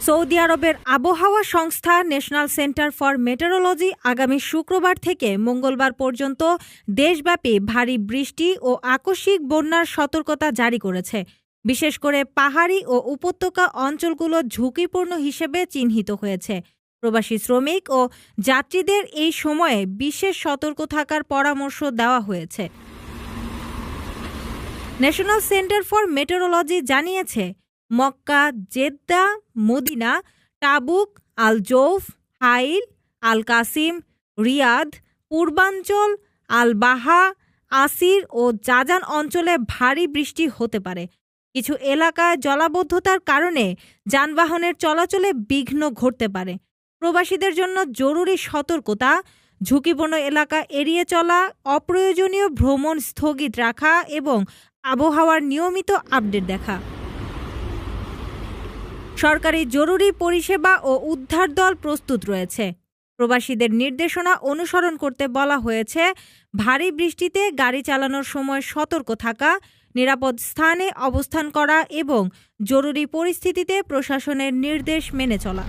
Saudi আরবের আবহাওয়া সংস্থা ন্যাশনাল সেন্টার ফর মেটেরোলজি আগামী শুক্রবার থেকে মঙ্গলবার পর্যন্ত দেশব্যাপী ভারী বৃষ্টি ও আকস্মিক বন্যার সতর্কতা জারি করেছে। বিশেষ করে পাহাড়ি ও উপত্যকা অঞ্চলগুলো ঝুঁকিপূর্ণ হিসেবে চিহ্নিত হয়েছে। প্রবাসী শ্রমিক ও যাত্রীদের এই সময়ে বিশেষ সতর্ক থাকার পরামর্শ দেওয়া হয়েছে। ন্যাশনাল সেন্টার ফর মেটেরোলজি জানিয়েছে, মক্কা, জেদ্দা, মদিনা, টাবুক, আল জৌফ, হাইল, আল কাসিম, রিয়াদ, পূর্বাঞ্চল, আল বাহা, আসির ও জাজান অঞ্চলে ভারী বৃষ্টি হতে পারে। কিছু এলাকায় জলাবদ্ধতার কারণে যানবাহনের চলাচলে বিঘ্ন ঘটতে পারে। প্রবাসীদের জন্য জরুরি সতর্কতা: ঝুঁকিপূর্ণ এলাকা এড়িয়ে চলা, অপ্রয়োজনীয় ভ্রমণ স্থগিত রাখা এবং আবহাওয়ার নিয়মিত আপডেট দেখা। সরকারি জরুরি পরিষেবা ও উদ্ধার দল প্রস্তুত রয়েছে। প্রবাসীদের নির্দেশনা অনুসরণ করতে বলা হয়েছে। ভারী বৃষ্টিতে গাড়ি চালানোর সময় সতর্ক থাকা, নিরাপদ স্থানে অবস্থান করা এবং জরুরি পরিস্থিতিতে প্রশাসনের নির্দেশ মেনে চলা।